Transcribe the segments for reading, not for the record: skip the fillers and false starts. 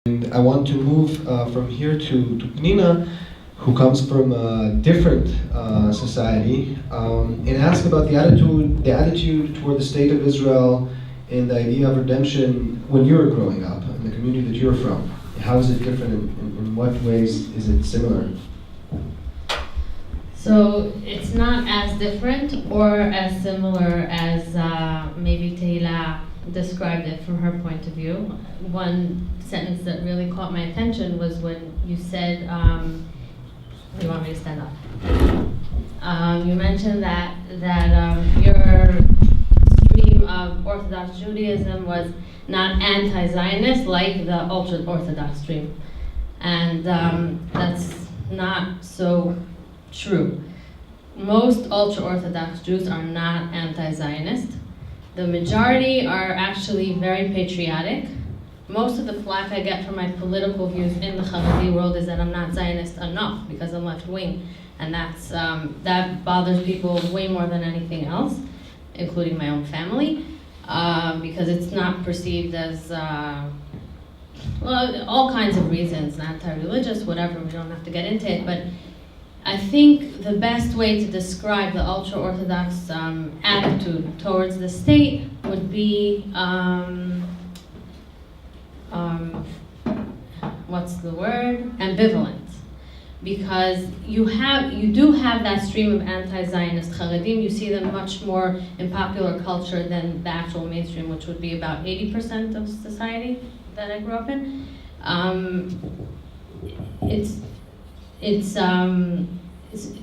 And I want to move from here to Pnina, who comes from a different society, and ask about the attitude toward the state of Israel and the idea of redemption when you were growing up in the community that you're from. How is it different? In what ways is it similar? So it's not as different or as similar as maybe Tehila described it from her point of view. One sentence that really caught my attention was when you said, you want me to stand up? You mentioned that your stream of Orthodox Judaism was not anti-Zionist like the ultra-Orthodox stream. And that's not so true. Most ultra-Orthodox Jews are not anti-Zionist. The majority are actually very patriotic. Most of the flack I get from my political views in the Haredi world is that I'm not Zionist enough because I'm left-wing, and that bothers people way more than anything else, including my own family, because it's not perceived as well, all kinds of reasons, anti-religious, whatever. We don't have to get into it, but I think the best way to describe the ultra-Orthodox attitude towards the state would be, what's the word? Ambivalent. Because you do have that stream of anti-Zionist Haredim. You see them much more in popular culture than the actual mainstream, which would be about 80% of society that I grew up in.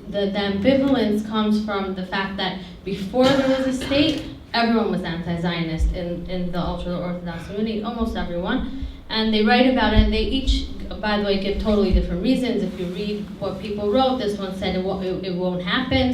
The ambivalence comes from the fact that before there was a state, everyone was anti-Zionist in the ultra-Orthodox community, almost everyone. And they write about it, and they each, by the way, give totally different reasons. If you read what people wrote, this one said it won't happen,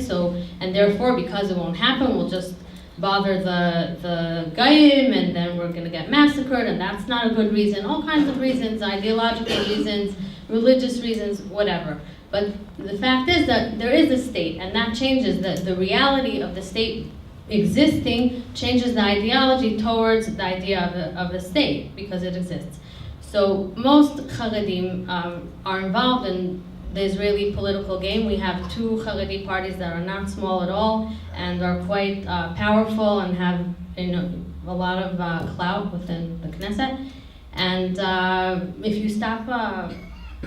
and therefore, because it won't happen, we'll just bother the Goyim, and then we're going to get massacred, and that's not a good reason. All kinds of reasons, ideological reasons, religious reasons, whatever. But the fact is that there is a state, and that changes the reality of the state existing, changes the ideology towards the idea of a state, because it exists. So most Haredim are involved in the Israeli political game. We have two Haredi parties that are not small at all, and are quite powerful and have a lot of clout within the Knesset. And if you stop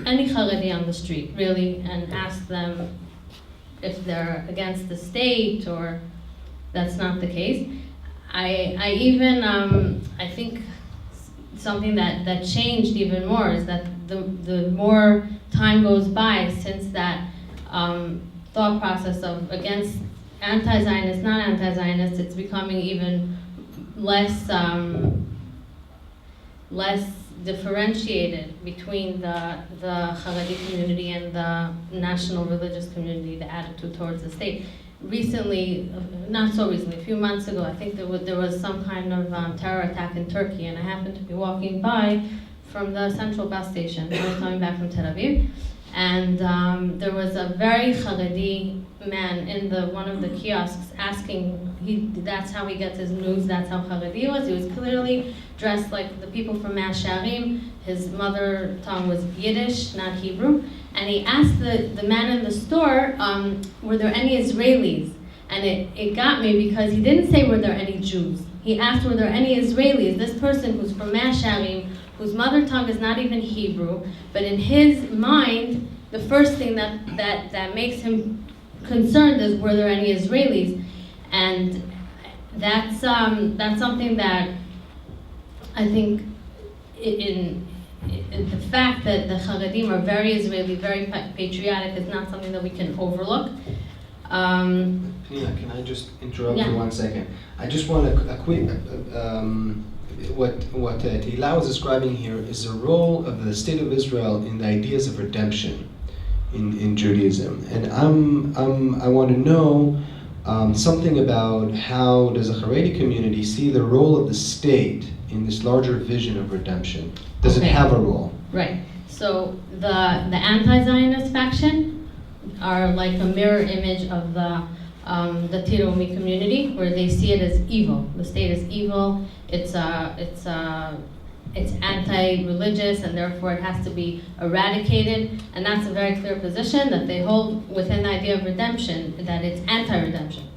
any Haredi on the street, really, and ask them if they're against the state, or that's not the case. I think something that changed even more is that the more time goes by since that thought process of against anti-Zionist, not anti-Zionist, it's becoming even less differentiated between the Haredi community and the national religious community, the attitude towards the state. Recently, not so recently, a few months ago, I think there was some kind of terror attack in Turkey, and I happened to be walking by from the central bus station. I was coming back from Tel Aviv, and there was a very Haredi man in one of the kiosks asking, that's how he gets his news, that's how Haredi was. He was clearly dressed like the people from Shaharit. His mother tongue was Yiddish, not Hebrew. And he asked the man in the store, were there any Israelis? And it got me because he didn't say, were there any Jews? He asked, were there any Israelis? This person who's from Shaharit, whose mother tongue is not even Hebrew, but in his mind, the first thing that makes him concerned is, were there any Israelis? And that's something that I think the fact that the Haredim are very Israeli, very patriotic, is not something that we can overlook. Pnina, can I just interrupt you 1 second? I just want a quick, what Tehila was describing here is the role of the state of Israel in the ideas of redemption in Judaism. And I want to know something about how does the Haredi community see the role of the state in this larger vision of redemption? Does it have a role? Right. So the anti-Zionist faction are like a mirror image of the Tiromi community, where they see it as evil. The state is evil. It's it's anti-religious and therefore it has to be eradicated. And that's a very clear position that they hold within the idea of redemption, that it's anti-redemption.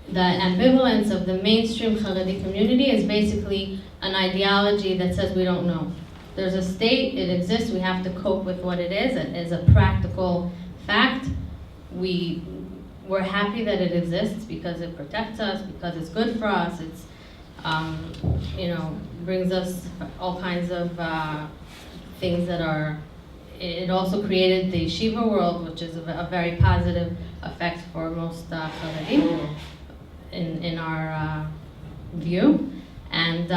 The ambivalence of the mainstream Haredi community is basically an ideology that says we don't know. There's a state, it exists, we have to cope with what it is a practical fact. We're happy that it exists because it protects us, because it's good for us, it's, brings us all kinds of things that are, it also created the yeshiva world, which is a very positive effect for most Haredim in our view. And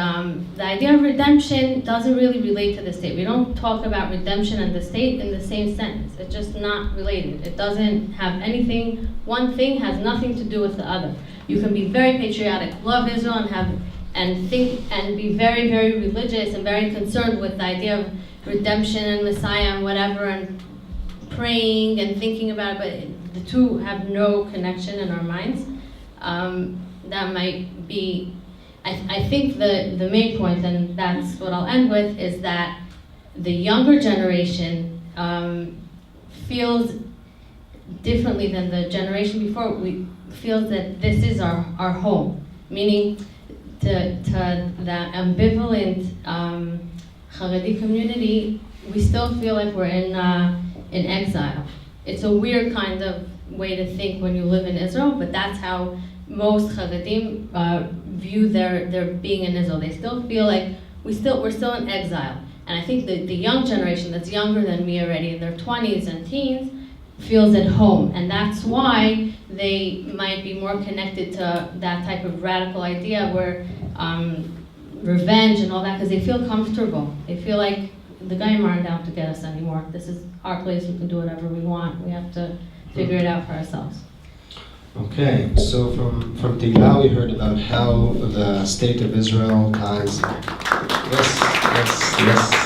the idea of redemption doesn't really relate to the state. We don't talk about redemption and the state in the same sentence. It's just not related. It doesn't have anything, one thing has nothing to do with the other. You can be very patriotic, love Israel, and be very, very religious and very concerned with the idea of redemption and Messiah and whatever, and praying and thinking about it, but the two have no connection in our minds. That might be, I think the main point, and that's what I'll end with, is that the younger generation feels differently than the generation before. We feels that this is our home, meaning to the ambivalent Haredi community, we still feel like we're in exile. It's a weird kind of way to think when you live in Israel, but that's how most Haredim view their being in Israel. They still feel like we're still in exile. And I think the young generation that's younger than me already, in their 20s and teens, feels at home. And that's why they might be more connected to that type of radical idea where revenge and all that, because they feel comfortable. They feel like the Goyim aren't out to get us anymore. This is our place, we can do whatever we want. We have to figure it out for ourselves. Okay, so from Tehila we heard about how the state of Israel ties. Yes.